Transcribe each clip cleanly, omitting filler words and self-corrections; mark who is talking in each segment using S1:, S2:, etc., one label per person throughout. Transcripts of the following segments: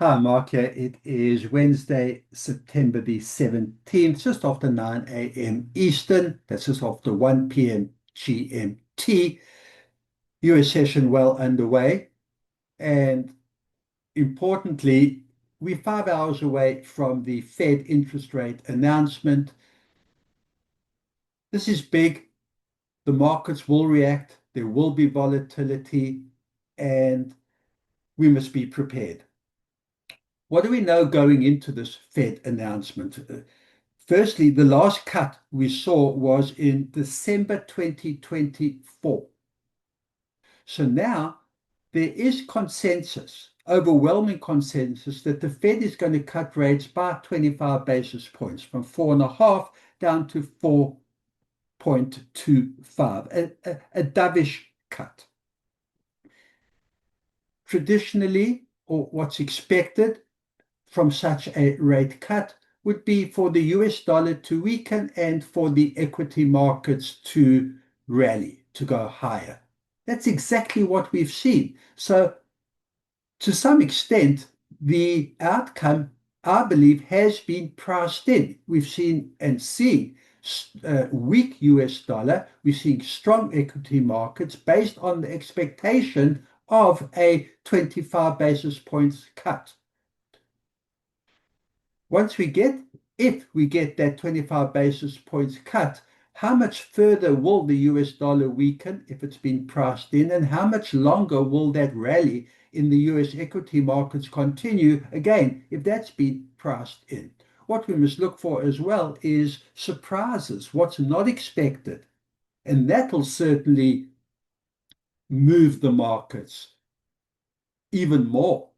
S1: Hi, Mark. Yeah, it is Wednesday, September the 17th, just after 9 a.m. Eastern. That's just after 1 p.m. GMT. US session well underway. And importantly, we're 5 hours away from the Fed interest rate announcement. This is big. The markets will react. There will be volatility, and we must be prepared. What do we know going into this Fed announcement? Firstly, the last cut we saw was in December 2024. So now there is consensus, overwhelming consensus, that the Fed is going to cut rates by 25 basis points from 4.5 down to 4.25, a dovish cut. Traditionally, or what's expected from such a rate cut would be for the US dollar to weaken and for the equity markets to rally, to go higher. That's exactly what we've seen. So, to some extent, the outcome, I believe, has been priced in. We've seen and seen weak US dollar. We're seeing strong equity markets based on the expectation of a 25 basis points cut. Once we get, if we get that 25 basis points cut, how much further will the US dollar weaken if it's been priced in, and how much longer will that rally in the US equity markets continue, again, if that's been priced in? What we must look for as well is surprises, what's not expected, and that will certainly move the markets even more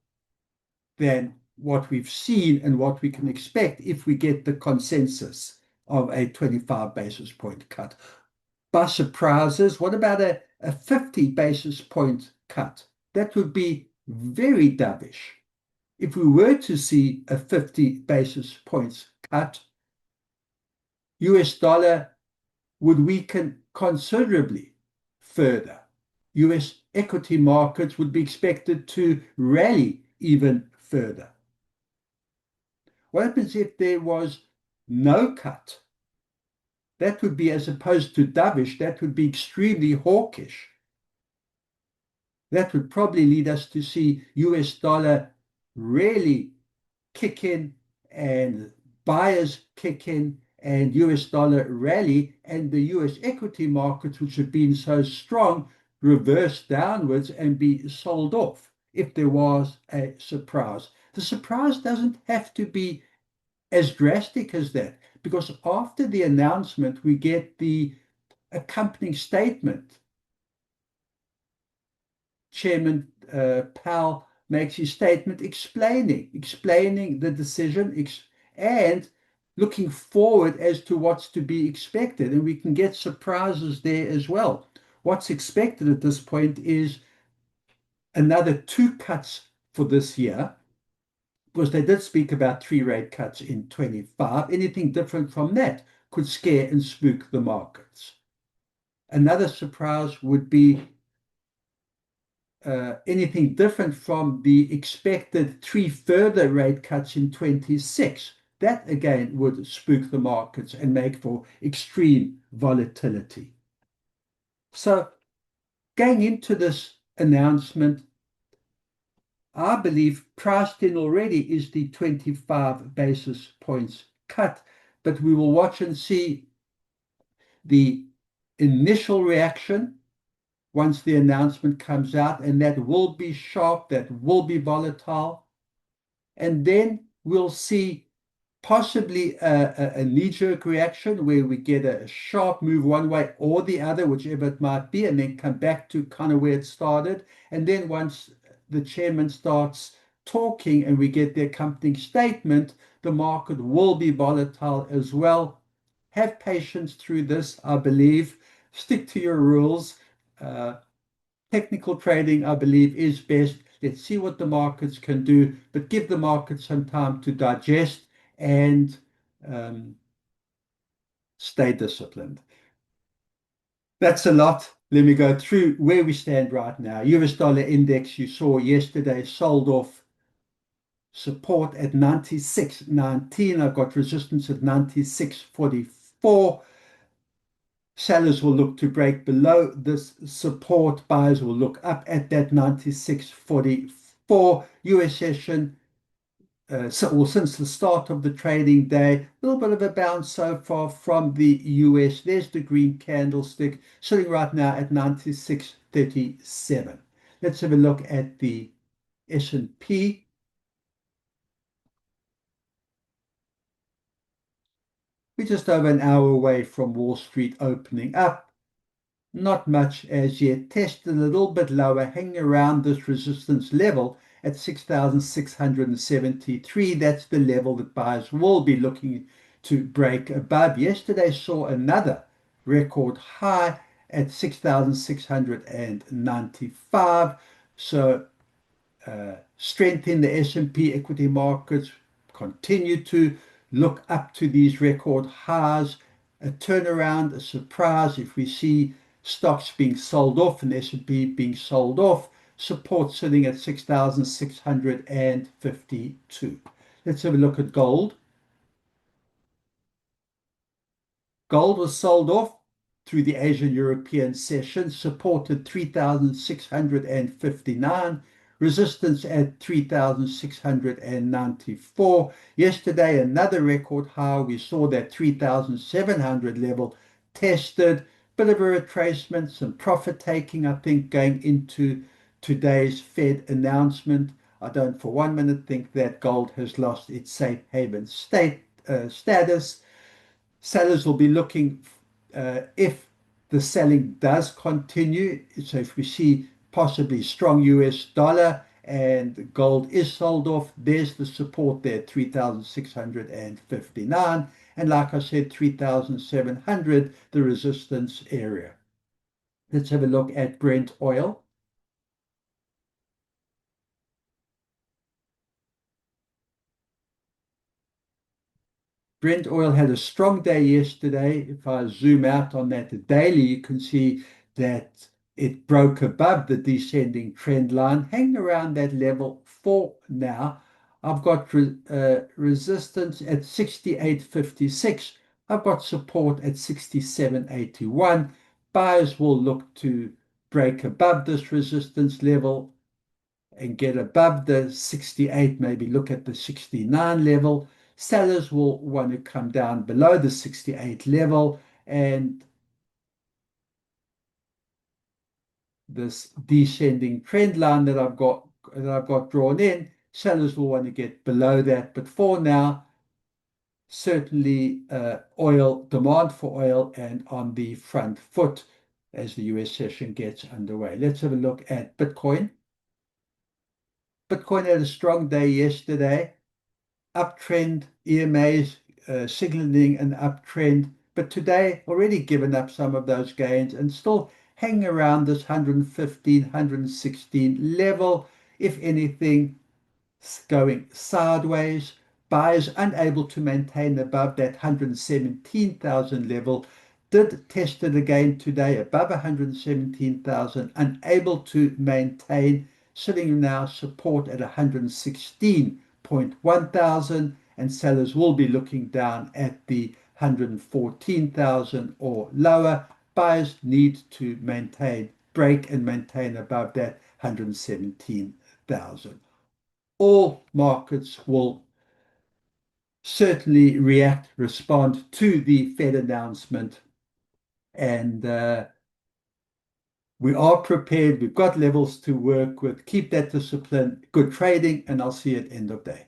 S1: than what we've seen and what we can expect if we get the consensus of a 25 basis point cut. By surprises, what about a 50 basis point cut? That would be very dovish. If we were to see a 50 basis points cut, US dollar would weaken considerably further. US equity markets would be expected to rally even further. What happens if there was no cut? That would be, as opposed to dovish, that would be extremely hawkish. That would probably lead us to see US dollar really kick in and buyers kick in and US dollar rally, and the US equity markets, which have been so strong, reverse downwards and be sold off if there was a surprise. The surprise doesn't have to be as drastic as that, because after the announcement, we get the accompanying statement. Chairman Powell makes his statement explaining the decision and looking forward as to what's to be expected. And we can get surprises there as well. What's expected at this point is another 2 cuts for this year, because they did speak about 3 rate cuts in 25. Anything different from that could scare and spook the markets. Another surprise would be anything different from the expected 3 further rate cuts in 26. That again would spook the markets and make for extreme volatility. So going into this announcement, I believe priced in already is the 25 basis points cut, but we will watch and see the initial reaction once the announcement comes out, and that will be sharp, that will be volatile. And then we'll see possibly a knee-jerk reaction where we get a sharp move one way or the other, whichever it might be, and then come back to kind of where it started. And then once the chairman starts talking and we get the accompanying statement, the market will be volatile as well. Have patience through this, I believe. Stick to your rules. Technical trading, I believe, is best. Let's see what the markets can do, but give the market some time to digest and stay disciplined. That's a lot. Let me go through where we stand right now. US dollar index, you saw yesterday, sold off support at 96.19. I've got resistance at 96.44. Sellers will look to break below this support. Buyers will look up at that 96.44. US session, since the start of the trading day, a little bit of a bounce so far from the US. There's the green candlestick sitting right now at 96.37. Let's have a look at the S&P. We're just over an hour away from Wall Street opening up. Not much as yet. Tested a little bit lower, hanging around this resistance level at 6,673. That's the level that buyers will be looking to break above. Yesterday saw another record high at 6,695. So strength in the S&P equity markets, continue to look up to these record highs. A turnaround, a surprise if we see stocks being sold off and S&P being sold off. Support sitting at 6,652. Let's have a look at gold. Gold was sold off through the Asian European session, supported 3,659, resistance at 3,694. Yesterday, another record high. We saw that 3,700 level tested. Bit of a retracement, some profit taking, I think, going into today's Fed announcement. I don't for 1 minute think that gold has lost its safe haven status. Sellers will be looking if the selling does continue. So if we see possibly strong US dollar and gold is sold off, there's the support there, 3,659. And like I said, 3,700, the resistance area. Let's have a look at Brent oil. Brent oil had a strong day yesterday. If I zoom out on that daily, you can see that it broke above the descending trend line, hanging around that level for now. I've got resistance at 68.56. I've got support at 67.81. Buyers will look to break above this resistance level and get above the 68, maybe look at the 69 level. Sellers will want to come down below the 68 level, and this descending trend line that I've got drawn in, sellers will want to get below that. But for now, certainly oil demand for oil and on the front foot as the US session gets underway. Let's have a look at Bitcoin. Bitcoin had a strong day yesterday. Uptrend, EMAs signaling an uptrend, but today already given up some of those gains and still hanging around this 115, 116 level. If anything, going sideways. Buyers unable to maintain above that 117,000 level. Did test it again today above 117,000, unable to maintain, sitting now support at 116.1 thousand, and sellers will be looking down at the 114,000 or lower. Buyers need to break and maintain above that 117,000. All markets will certainly respond to the Fed announcement, and we are prepared. We've got levels to work with. Keep that discipline. Good trading, and I'll see you at end of day.